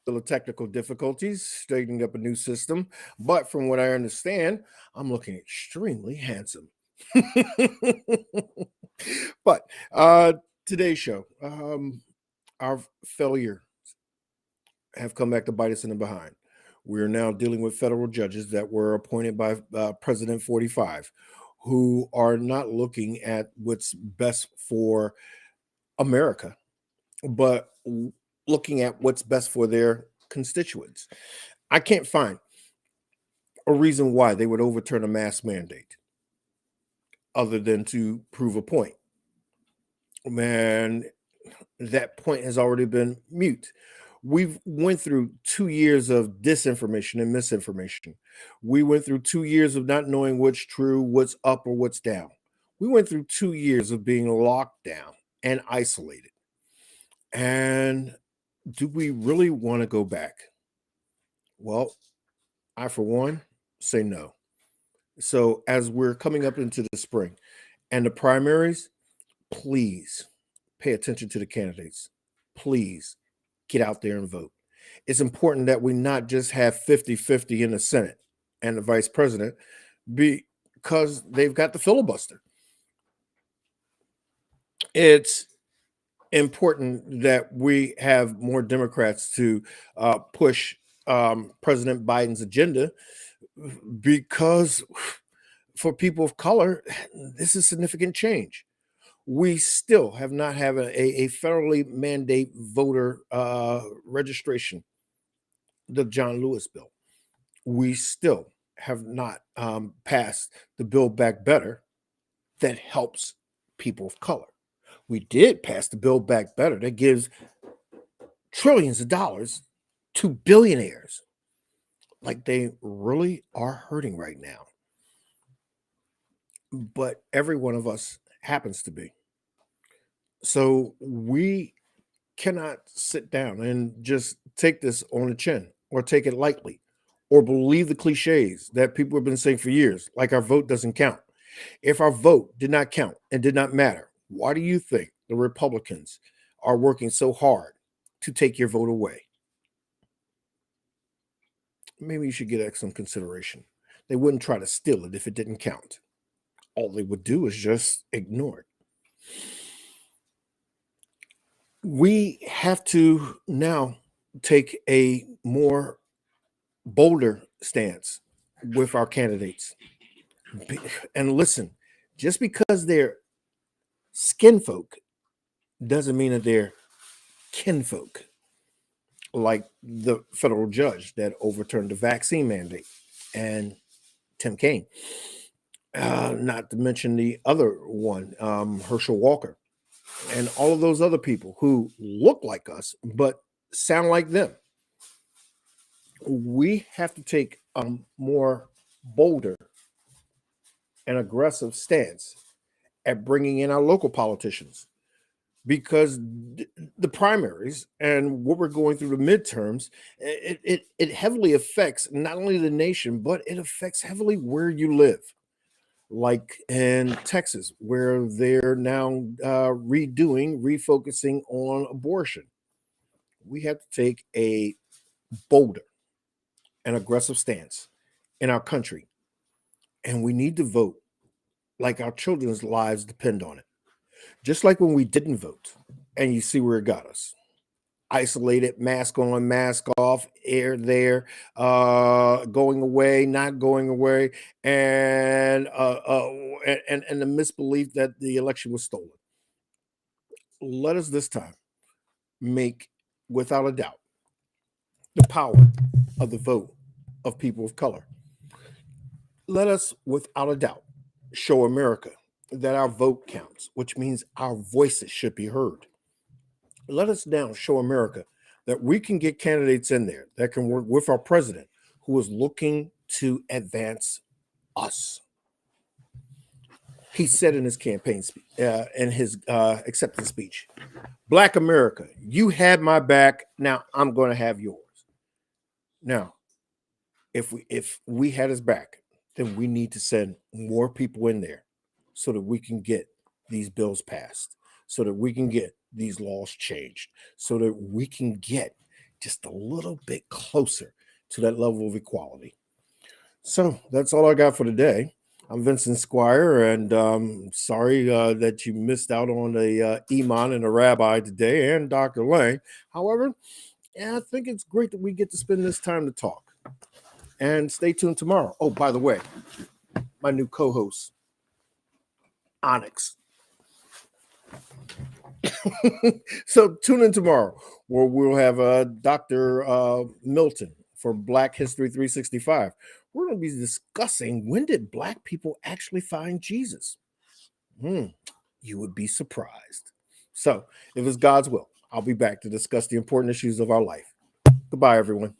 little technical difficulties, straightening up a new system. But from what I understand, I'm looking extremely handsome. but uh, today's show, our failure have come back to bite us in the behind. We are now dealing with federal judges that were appointed by President 45, who are not looking at what's best for America, but looking at what's best for their constituents. I can't find a reason why they would overturn a mask mandate other than to prove a point. Man, that point has already been mute. We've went through 2 years of disinformation and misinformation. We went through 2 years of not knowing what's true, what's up, or what's down. We went through 2 years of being locked down and isolated. And do we really want to go back? Well, I, for one, say no. So, as we're coming up into the spring and the primaries, please pay attention to the candidates. Please get out there and vote. It's important that we not just have 50-50 in the Senate and the vice president because they've got the filibuster. It's important that we have more Democrats to push President Biden's agenda because for people of color, this is significant change. We still have not have a federally mandate voter registration, the John Lewis bill. We still have not passed the Build Back Better that helps people of color. We did pass the Build Back Better that gives trillions of dollars to billionaires. Like they really are hurting right now. But every one of us happens to be. So we cannot sit down and just take this on the chin or take it lightly or believe the cliches that people have been saying for years, like our vote doesn't count. If our vote did not count and did not matter, why do you think the Republicans are working so hard to take your vote away? Maybe you should give that some consideration. They wouldn't try to steal it if it didn't count. All they would do is just ignore it. We have to now take a more bolder stance with our candidates. And listen, just because they're skin folk doesn't mean that they're kinfolk, like the federal judge that overturned the vaccine mandate and Tim Kaine. Not to mention the other one, Herschel Walker, and all of those other people who look like us but sound like them. We have to take a more bolder and aggressive stance at bringing in our local politicians because the primaries and what we're going through the midterms, it heavily affects not only the nation, but it affects heavily where you live. Like in Texas, where they're now refocusing on abortion. We have to take a bolder and aggressive stance in our country. And we need to vote like our children's lives depend on it. Just like when we didn't vote, and you see where it got us. Isolated, mask on, mask off, air there, going away, not going away, and the misbelief that the election was stolen. Let us this time make, without a doubt, the power of the vote of people of color. Let us, without a doubt, show America that our vote counts, which means our voices should be heard. Let us now show America that we can get candidates in there that can work with our president who is looking to advance us. He said in his campaign in his acceptance speech, Black America, you had my back, now I'm going to have yours. Now, if we had his back, then we need to send more people in there so that we can get these bills passed, so that we can get these laws changed, so that we can get just a little bit closer to that level of equality. So that's all I got for today. I'm Vincent Squire, and sorry that you missed out on a Iman and a rabbi today, and Dr. Lang. However, yeah, I think it's great that we get to spend this time to talk. And stay tuned tomorrow. Oh, by the way, my new co-host, Onyx. So tune in tomorrow, where we'll have Dr. Milton for Black History 365. We're going to be discussing, when did Black people actually find Jesus? You would be surprised. So if it's God's will, I'll be back to discuss the important issues of our life. Goodbye, everyone.